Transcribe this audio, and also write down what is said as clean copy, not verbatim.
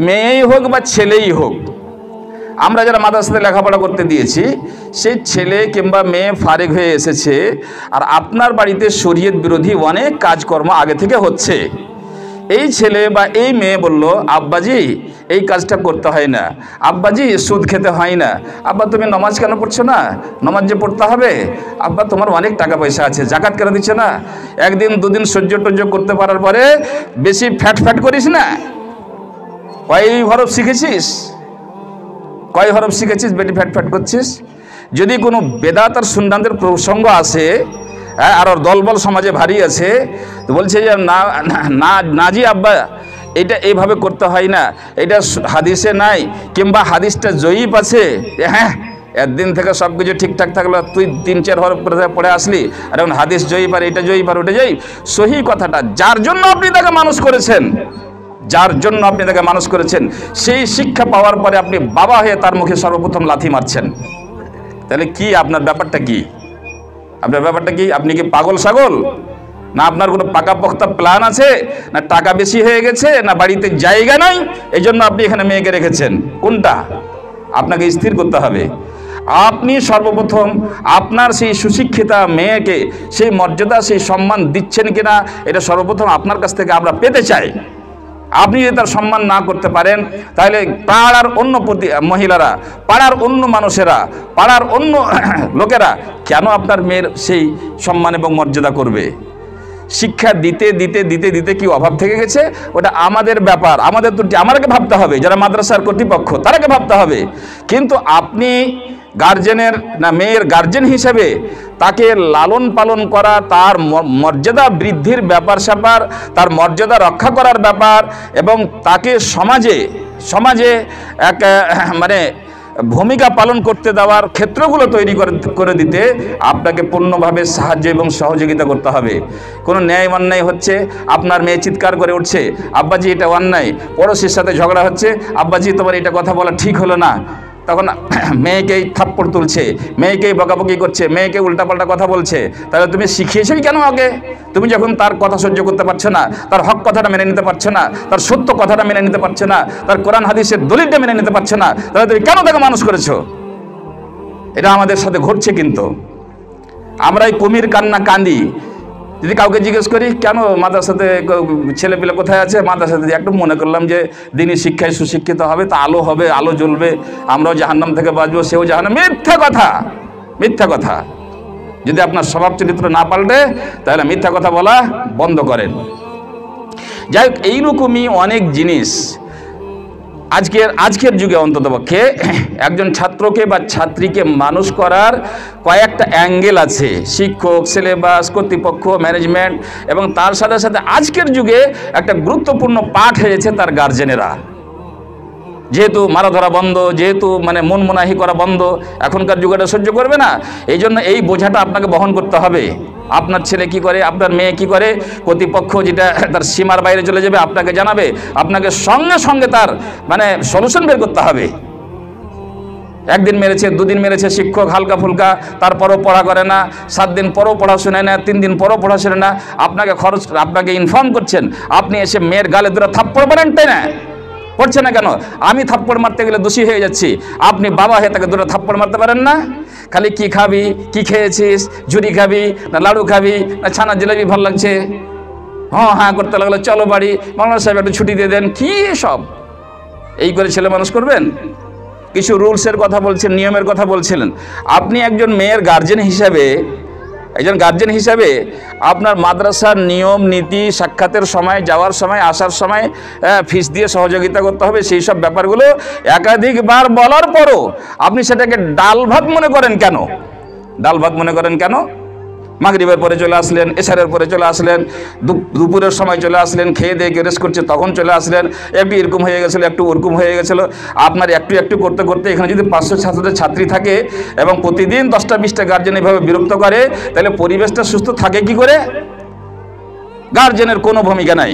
মেয়েই হোক বা ছেলেই হোক, আমরা যারা মাদ্রাসাতে লেখাপড়া করতে দিয়েছি, সেই ছেলে কিংবা মেয়ে ফারিগ হয়ে এসেছে আর আপনার বাড়িতে শরীয়ত বিরোধী অনেক কাজকর্ম আগে থেকে হচ্ছে। এই ছেলে বা এই মেয়ে বলল, আব্বাজি এই কাজটা করতে হয় না, আব্বাজি সুদ খেতে হয় না, আব্বা তুমি নামাজ কেন পড়ছো না, নামাজ যে পড়তে হবে, আব্বা তোমার অনেক টাকা পয়সা আছে, জাকাত কেন দিচ্ছ না, একদিন দুদিন সহ্য টহ্য করতে পারার পরে বেশি ফ্যাট করিস না, কয় হরফ শিখেছিস, কয় হরফ শিখেছিস, বেটি ফ্যাট করছিস। যদি কোনো বেদাত আর সুন্নাতের প্রসঙ্গ আসে, আর ওর দলবল সমাজে ভারী আছে, তো বলছে যে না না না জি আব্বা এটা এইভাবে করতে হয় না, এটা হাদিসে নাই, কিংবা হাদিসটা জয়ীফ আছে, হ্যাঁ একদিন থেকে সব কিছু ঠিকঠাক থাকলো, তুই 3-4 হরফ করে পড়ে আসলি, আর এখন হাদিস জয়ীফ আর এটা জয়ীফ আর ওটা জয়ীফ। সহি কথাটা যার জন্য আপনি তাকে মানুষ করেছেন, যার জন্য আপনি তাকে মানুষ করেছেন, সেই শিক্ষা পাওয়ার পরে আপনি বাবা হয়ে তার মুখে সর্বপ্রথম লাথি মারছেন, তাহলে কি আপনার ব্যাপারটা কি? আপনার ব্যাপারটা কি? আপনি কি পাগল ছাগল, না আপনার কোনো পাকাপোক্তা প্ল্যান আছে, না টাকা বেশি হয়ে গেছে, না বাড়িতে জায়গা নাই এই জন্য আপনি এখানে মেয়েকে রেখেছেন? কোনটা আপনাকে স্থির করতে হবে। আপনি সর্বপ্রথম আপনার সেই সুশিক্ষিতা মেয়েকে সেই মর্যাদা সেই সম্মান দিচ্ছেন কিনা, এটা সর্বপ্রথম আপনার কাছ থেকে আমরা পেতে চাই। আপনি যদি তার সম্মান না করতে পারেন, তাহলে পাড়ার অন্য মহিলারা, পাড়ার অন্য মানুষেরা, পাড়ার অন্য লোকেরা কেন আপনার মেয়ের সেই সম্মান এবং মর্যাদা করবে? শিক্ষা দিতে দিতে দিতে দিতে কি অভাব থেকে গেছে? ওটা আমাদের ব্যাপার, আমাদের তো আমাদেরকে ভাবতে হবে, যারা মাদ্রাসার কর্তৃপক্ষ তারাকে ভাবতে হবে। কিন্তু আপনি গার্জেনের না মেয়ের গার্জেন হিসেবে তাকে লালন পালন করা, তার মর্যাদা বৃদ্ধির ব্যাপার স্যাপার, তার মর্যাদা রক্ষা করার ব্যাপার, এবং তাকে সমাজে এক মানে ভূমিকা পালন করতে দেওয়ার ক্ষেত্রগুলো তৈরি করে দিতে আপনাকে পূর্ণভাবে সাহায্য এবং সহযোগিতা করতে হবে। কোনো ন্যায় অন্যায় হচ্ছে, আপনার মেয়ে চিৎকার করে উঠছে, আব্বাজি এটা অন্যায়, পড়োশির সাথে ঝগড়া হচ্ছে, আব্বাজি তোমার এটা কথা বলা ঠিক হলো না, তখন মেয়েকেই থাপ্পড় তুলছে, মেয়েকেই বকাবকি করছে, মেয়েকে উল্টাপাল্টা কথা বলছে। তাহলে তুমি শিখিয়েছই কেন আগে? তুমি যখন তার কথা সহ্য করতে পারছো না, তার হক কথাটা মেনে নিতে পারছো না, তার সত্য কথাটা মেনে নিতে পারছো না, তার কোরআন হাদিসের দলিলটা মেনে নিতে পারছো না, তাহলে তুমি কেন তাকে মানুষ করেছো? এটা আমাদের সাথে ঘটছে। কিন্তু আমরা এই কুমির কান্না কান্দি। যদি কাউকে জিজ্ঞেস করি কেন মাদ্রাসাতে ছেলে পেলে কোথায় আছে, মাদ্রাসাতে একটু মনে করলাম যে দিনী শিক্ষায় সুশিক্ষিত হবে, তা আলো হবে, আলো জ্বলবে, আমরাও জাহান্নাম থেকে বাঁচবো, সেও জাহান্নাম। মিথ্যা কথা, মিথ্যা কথা। যদি আপনার স্বভাব চরিত্র না পাল্টে, তাহলে মিথ্যা কথা বলা বন্ধ করেন। যাই হোক, এইরকমই অনেক জিনিস আজকের যুগে অন্ততপক্ষে একজন ছাত্রকে বা ছাত্রীকে মানুষ করার কয়েকটা অ্যাঙ্গেল আছে। শিক্ষক, সিলেবাস, কর্তৃপক্ষ, ম্যানেজমেন্ট, এবং তার সাথে সাথে আজকের যুগে একটা গুরুত্বপূর্ণ পাঠ হয়েছে তার গার্জেনেরা। যেহেতু মারা ধরা বন্ধ, যেহেতু মানে মন মনাহি করা বন্ধ, এখনকার যুগটা সহ্য করবে না, এই জন্য এই বোঝাটা আপনাকে বহন করতে হবে। আপনার ছেলে কি করে, আপনার মেয়ে কি করে, কর্তৃপক্ষ যেটা তার সীমার বাইরে চলে যাবে আপনাকে জানাবে, আপনাকে সঙ্গে সঙ্গে তার মানে সলিউশন বের করতে হবে। একদিন মেরেছে, দুদিন মেরেছে শিক্ষক হালকা ফুলকা, তারপরও পড়া করে না, 7 দিন পরও পড়া শোনে না, 3 দিন পরও পড়া শোনে না, আপনাকে ইনফর্ম করছেন, আপনি এসে মেয়ের গালে দুটো থাপ্পড় মারেন, তাই না? পড়ছে না কেন? আমি থাপ্পড় মারতে গেলে দোষী হয়ে যাচ্ছি, আপনি বাবা হয়ে তাকে দুটো থাপ্পড় মারতে পারেন না? খালি কি খাবি, কি খেয়েছিস, ঝুড়ি খাবি না লাড়ু খাবি না ছানা জিলাপি ভালো লাগছে, হ্যাঁ করতে লাগলো, চলো বাড়ি, মাওলানা সাহেব একটু ছুটি দিয়ে দেন, কি সব এই করে ছেলে মানুষ করবেন? কিছু রুলসের কথা বলছেন, নিয়মের কথা বলছিলেন। আপনি একজন মেয়ের গার্জেন হিসাবে আপনার মাদ্রাসার নিয়ম নীতি, সাক্ষাতের সময়, যাওয়ার সময়, আসার সময় ফিস দিয়ে সহযোগিতা করতে হবে। সেই সব ব্যাপারগুলো একাধিকবার বলার পরও আপনি সেটাকে ডাল ভাত মনে করেন কেন? ডাল ভাত মনে করেন কেন? মাগরিবের পরে চলে আসলেন, এশারের পরে চলে আসলেন, দুপুরের সময় চলে আসলেন, খেয়ে দিয়ে রেস্ট করছে তখন চলে আসলেন, একটু এরকম হয়ে গেছিলো, একটু ওরকম হয়ে গেছিলো। আপনার একটু একটু করতে করতে এখানে যদি 500 ছাত্রী থাকে এবং প্রতিদিন 10টা 20টা গার্জেন এভাবে বিরক্ত করে, তাহলে পরিবেশটা সুস্থ থাকে কি করে? গার্জেনের কোনো ভূমিকা নাই।